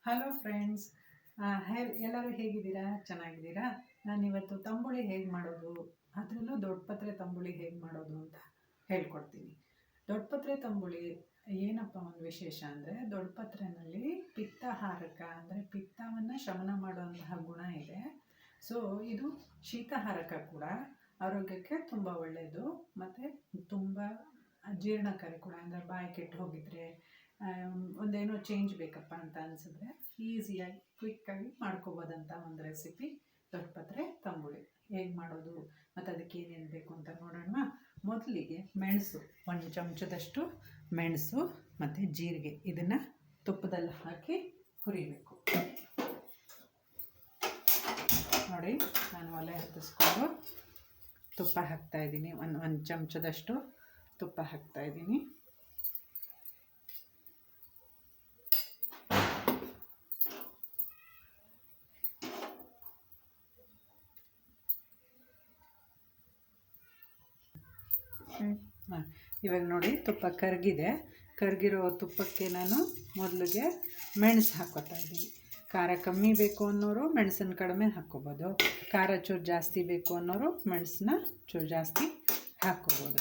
Hello friends, ಎಲ್ಲರೂ ಹೇಗಿದ್ದೀರಾ? ಚೆನ್ನಾಗಿದ್ದೀರಾ? ನಾನಿವತ್ತು ತಂಬುಳಿ ಹೇಗೆ ಮಾಡೋದು, ಅದರಲ್ಲೂ ದೊಡ್ಡಪತ್ರೆ ತಂಬುಳಿ ಹೇಗೆ ಮಾಡೋದು ಅಂತ ಹೇಳ್ಕೊಡ್ತೀನಿ. ದೊಡ್ಡಪತ್ರೆ ತಂಬುಳಿ ಏನಪ್ಪ ಒಂದು ವಿಶೇಷ ಅಂದರೆ, ದೊಡ್ಡಪತ್ರೆನಲ್ಲಿ ಪಿತ್ತಹಾರಕ ಅಂದರೆ ಪಿತ್ತವನ್ನು ಶಮನ ಮಾಡುವಂತಹ ಗುಣ ಇದೆ. ಸೊ ಇದು ಶೀತಹಾರಕ ಕೂಡ, ಆರೋಗ್ಯಕ್ಕೆ ತುಂಬ ಒಳ್ಳೆಯದು ಮತ್ತು ತುಂಬ ಜೀರ್ಣಕಾರಿ ಕೂಡ. ಅಂದರೆ ಬಾಯಿ ಕೆಟ್ಟು ಹೋಗಿದ್ರೆ, ಒಂದೇನೋ ಚೇಂಜ್ ಬೇಕಪ್ಪ ಅಂತ ಅನಿಸಿದ್ರೆ ಈಸಿಯಾಗಿ ಕ್ವಿಕ್ಕಾಗಿ ಮಾಡ್ಕೋಬೋದಂಥ ಒಂದು ರೆಸಿಪಿ ದೊಡ್ಡಪತ್ರೆ ತಂಬುಳಿ. ಹೇಗೆ ಮಾಡೋದು ಮತ್ತು ಅದಕ್ಕೆ ಏನೇನು ಬೇಕು ಅಂತ ನೋಡೋಣ. ಮೊದಲಿಗೆ ಮೆಣಸು, ಒಂದು ಚಮಚದಷ್ಟು ಮೆಣಸು ಮತ್ತು ಜೀರಿಗೆ, ಇದನ್ನು ತುಪ್ಪದಲ್ಲಿ ಹಾಕಿ ಹುರಿಬೇಕು. ನೋಡಿ, ನಾನು ಒಲೆ ಹತ್ತಿಸ್ಕೊಂಡು ತುಪ್ಪ ಹಾಕ್ತಾಯಿದ್ದೀನಿ. ಒಂದು ಚಮಚದಷ್ಟು ತುಪ್ಪ ಹಾಕ್ತಾಯಿದ್ದೀನಿ. ಇವಾಗ ನೋಡಿ, ತುಪ್ಪ ಕರಗಿರೋ ತುಪ್ಪಕ್ಕೆ ನಾನು ಮೊದಲಿಗೆ ಮೆಣಸು ಹಾಕ್ಕೋತಾ ಇದ್ದೀನಿ. ಖಾರ ಕಮ್ಮಿ ಬೇಕು ಅನ್ನೋರು ಮೆಣಸನ್ನು ಕಡಿಮೆ ಹಾಕ್ಕೋಬೋದು, ಖಾರ ಚೂರು ಜಾಸ್ತಿ ಬೇಕು ಅನ್ನೋರು ಮೆಣಸನ್ನ ಚೂರು ಜಾಸ್ತಿ ಹಾಕ್ಕೋಬೋದು.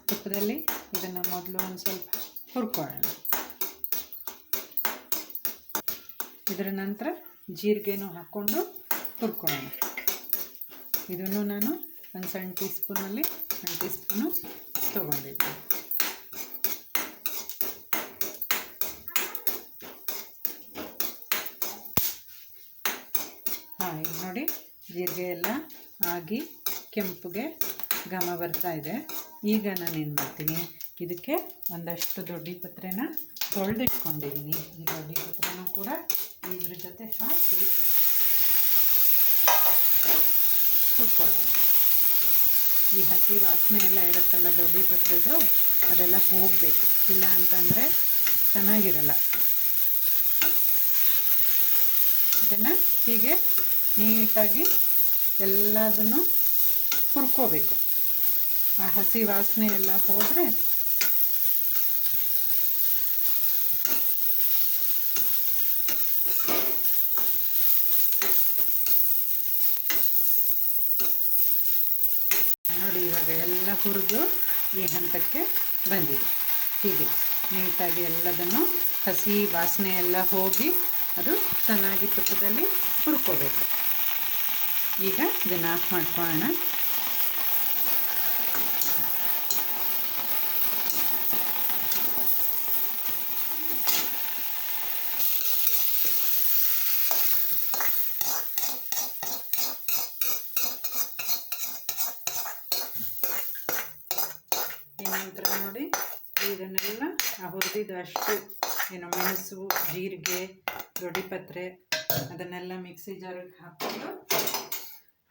ತುಪ್ಪದಲ್ಲಿ ಇದನ್ನು ಮೊದಲು ಒಂದು ಸ್ವಲ್ಪ ಹುರ್ಕೊಳ್ಳೋಣ. ಇದರ ನಂತರ ಜೀರಿಗೆನೂ ಹಾಕ್ಕೊಂಡು ಹುರ್ಕೊಳ್ಳೋಣ. ಇದನ್ನು ನಾನು ಒಂದು ಸಣ್ಣ ಟೀ ಸ್ಪೂನು ತೊಗೊಂಡಿದ್ದೆ. ಈಗ ನೋಡಿ, ಜೀರಿಗೆ ಎಲ್ಲ ಆಗಿ ಕೆಂಪುಗೆ ಘಮ ಬರ್ತಾ ಇದೆ. ಈಗ ನಾನೇನು ಮಾಡ್ತೀನಿ, ಇದಕ್ಕೆ ಒಂದಷ್ಟು ದೊಡ್ಡಪತ್ರೆನ ತೊಳೆದಿಟ್ಕೊಂಡಿದ್ದೀನಿ. ಈ ದೊಡ್ಡಪತ್ರೆನೂ ಕೂಡ ಇದ್ರ ಜೊತೆ ಹಾಕಿ ಹುರ್ಕೊಳ್ಳೋಣ. ಈ ಹಸಿ ವಾಸನೆ ಎಲ್ಲ ಇರುತ್ತಲ್ಲ ದೊಡ್ಡಪತ್ರೆದು, ಅದೆಲ್ಲ ಹೋಗಬೇಕು, ಇಲ್ಲ ಅಂತಂದರೆ ಚೆನ್ನಾಗಿರಲ್ಲ. ಇದನ್ನು ಹೀಗೆ ನೀಟಾಗಿ ಎಲ್ಲದನ್ನು ಹುರ್ಕೋಬೇಕು. ಆ ಹಸಿ ವಾಸನೆ ಎಲ್ಲ ಹೋದರೆ ನೋಡಿ, ಇವಾಗ ಎಲ್ಲ ಹುರಿದು ಈ ಹಂತಕ್ಕೆ ಬಂದಿದೆ. ಹೀಗೆ ನೀಟಾಗಿ ಎಲ್ಲದನ್ನು ಹಸಿ ವಾಸನೆ ಎಲ್ಲ ಹೋಗಿ ಅದು ಚೆನ್ನಾಗಿ ತುಪ್ಪದಲ್ಲಿ ಹುರ್ಕೋಬೇಕು. ಈಗ ಇದನ್ನು ಆಫ್ ಮಾಡ್ಕೊಳ್ಳೋಣ. ನಂತರ ನೋಡಿ, ಇದನ್ನೆಲ್ಲ ಹುರಿದಿದ್ದಷ್ಟು ಮೆಣಸು, ಜೀರಿಗೆ, ದೊಡ್ಡಪತ್ರೆ ಅದನ್ನೆಲ್ಲ ಮಿಕ್ಸಿ ಜಾರಿಗೆ ಹಾಕ್ಕೊಂಡು,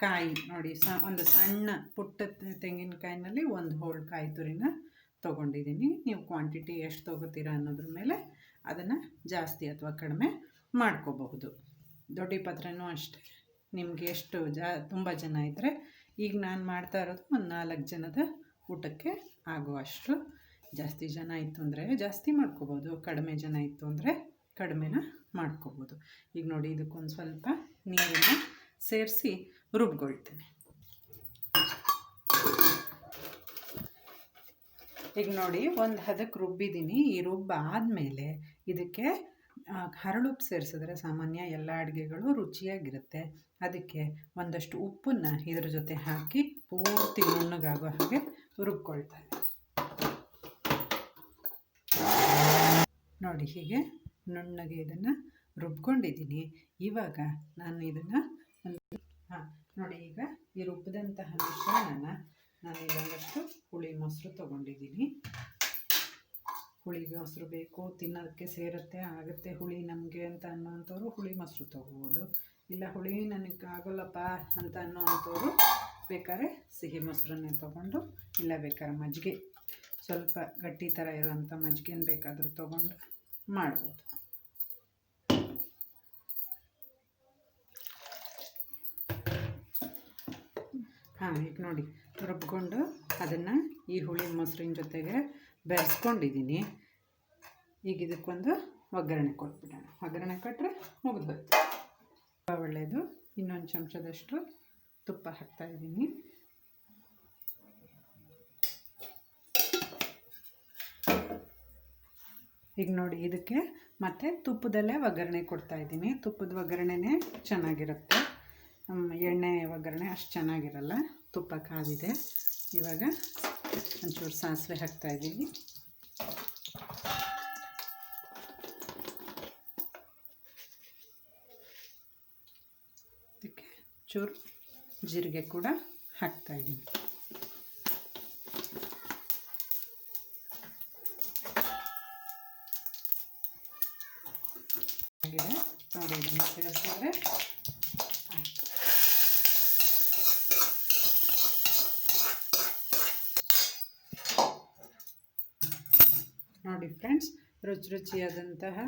ಕಾಯಿ ನೋಡಿ, ಒಂದು ಸಣ್ಣ ಪುಟ್ಟ ತೆಂಗಿನಕಾಯಿನಲ್ಲಿ ಒಂದು ಹೋಳು ಕಾಯಿ ತುರಿನ ತೊಗೊಂಡಿದ್ದೀನಿ. ನೀವು ಕ್ವಾಂಟಿಟಿ ಎಷ್ಟು ತೊಗೋತೀರಾ ಅನ್ನೋದ್ರ ಮೇಲೆ ಅದನ್ನು ಜಾಸ್ತಿ ಅಥವಾ ಕಡಿಮೆ ಮಾಡ್ಕೋಬಹುದು. ದೊಡ್ಡಪತ್ರೆನೂ ಅಷ್ಟೇ, ನಿಮಗೆ ಎಷ್ಟು ತುಂಬ ಜನ ಇದ್ದರೆ, ಈಗ ನಾನು ಮಾಡ್ತಾ ಇರೋದು ಒಂದು 4 ಜನದ ಊಟಕ್ಕೆ ಆಗುವಷ್ಟು. ಜಾಸ್ತಿ ಜನ ಇತ್ತು ಅಂದರೆ ಜಾಸ್ತಿ ಮಾಡ್ಕೋಬೋದು, ಕಡಿಮೆ ಜನ ಇತ್ತು ಅಂದರೆ ಕಡಿಮೆನ ಮಾಡ್ಕೋಬೋದು. ಈಗ ನೋಡಿ, ಇದಕ್ಕೊಂದು ಸ್ವಲ್ಪ ನೀರನ್ನು ಸೇರಿಸಿ ರುಬ್ಕೊಳ್ತೀನಿ. ಈಗ ನೋಡಿ, ಒಂದು ಹದಕ್ಕೆ ರುಬ್ಬಿದ್ದೀನಿ. ಈ ರುಬ್ಬಾದಮೇಲೆ ಇದಕ್ಕೆ ಹರಳುಪ್ಪು ಸೇರಿಸಿದ್ರೆ ಸಾಮಾನ್ಯ ಎಲ್ಲ ಅಡುಗೆಗಳು ರುಚಿಯಾಗಿರುತ್ತೆ. ಅದಕ್ಕೆ ಒಂದಷ್ಟು ಉಪ್ಪನ್ನು ಇದ್ರ ಜೊತೆ ಹಾಕಿ ಪೂರ್ತಿ ನುಣ್ಣಗಾಗೋ ಹಾಗೆ ರುಬ್ಕೊಳ್ತಾರೆ. ನೋಡಿ, ಹೀಗೆ ನುಣ್ಣಗೆ ಇದನ್ನು ರುಬ್ಕೊಂಡಿದ್ದೀನಿ. ಇವಾಗ ನಾನು ಇದನ್ನು ನೋಡಿ, ಈಗ ಈ ರುಬ್ಬಿದಂತಹ ಮಿಶ್ರಣನ ನಾನು ಇದೊಂದಷ್ಟು ಹುಳಿ ಮೊಸರು ತೊಗೊಂಡಿದ್ದೀನಿ. ಹುಳಿ ಮೊಸರು ಬೇಕು, ತಿನ್ನೋದಕ್ಕೆ ಸೇರುತ್ತೆ, ಆಗುತ್ತೆ ಹುಳಿ ನಮಗೆ ಅಂತ ಅನ್ನೋವಂಥವ್ರು ಹುಳಿ ಮೊಸರು ತೊಗೋಬೋದು. ಇಲ್ಲ ಹುಳಿ ನನಗೆ ಆಗೋಲ್ಲಪ್ಪ ಅಂತ ಅನ್ನೋವಂಥವ್ರು ಬೇಕಾದ್ರೆ ಸಿಹಿ ಮೊಸರನ್ನೇ ತೊಗೊಂಡು, ಇಲ್ಲ ಬೇಕಾದ್ರೆ ಮಜ್ಜಿಗೆ, ಸ್ವಲ್ಪ ಗಟ್ಟಿ ಥರ ಇರೋವಂಥ ಮಜ್ಜಿಗೆನ ಬೇಕಾದರೂ ತೊಗೊಂಡು ಮಾಡ್ಬೋದು. ಈಗ ನೋಡಿ, ರುಬ್ಕೊಂಡು ಅದನ್ನು ಈ ಹುಳಿ ಮೊಸರಿನ ಜೊತೆಗೆ ಬೆರೆಸ್ಕೊಂಡಿದ್ದೀನಿ. ಈಗ ಇದಕ್ಕೊಂದು ಒಗ್ಗರಣೆ ಕೊಟ್ಬಿಡೋಣ. ಒಗ್ಗರಣೆ ಕೊಟ್ಟರೆ ಮುಗಿದೋಯ್ತು. ಒಳ್ಳೆಯದು. ಇನ್ನೊಂದು ಚಮಚದಷ್ಟು ತುಪ್ಪ ಹಾಕ್ತಾಯಿದ್ದೀನಿ. ಈಗ ನೋಡಿ, ಇದಕ್ಕೆ ಮತ್ತೆ ತುಪ್ಪದಲ್ಲೇ ಒಗ್ಗರಣೆ ಕೊಡ್ತಾಯಿದ್ದೀನಿ. ತುಪ್ಪದ ಒಗ್ಗರಣೆನೇ ಚೆನ್ನಾಗಿರುತ್ತೆ, ಎಣ್ಣೆ ಒಗ್ಗರಣೆ ಅಷ್ಟು ಚೆನ್ನಾಗಿರಲ್ಲ. ತುಪ್ಪ ಕಾದಿದೆ. ಇವಾಗ ಒಂಚೂರು ಸಾಸಿವೆ ಹಾಕ್ತಾಯಿದ್ದೀನಿ. ಅದಕ್ಕೆ ಚೂರು ಜೀರಿಗೆ ಕೂಡ ಹಾಕ್ತಾಯಿದ್ದೀನಿ. ನೋಡಿ, ಇದನ್ನು ಸೇರಿಸಿದ್ರೆ ಆಯಿತು. ನೋಡಿ ಫ್ರೆಂಡ್ಸ್, ರುಚಿಯಾದಂತಹ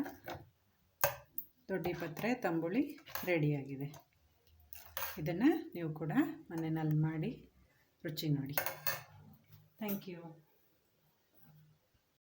ದೊಡ್ಡಪತ್ರೆ ತಂಬುಳಿ ರೆಡಿಯಾಗಿದೆ. ಇದನ್ನು ನೀವು ಕೂಡ ಮನೆಯಲ್ಲಿ ಮಾಡಿ ರುಚಿ ನೋಡಿ. Thank you.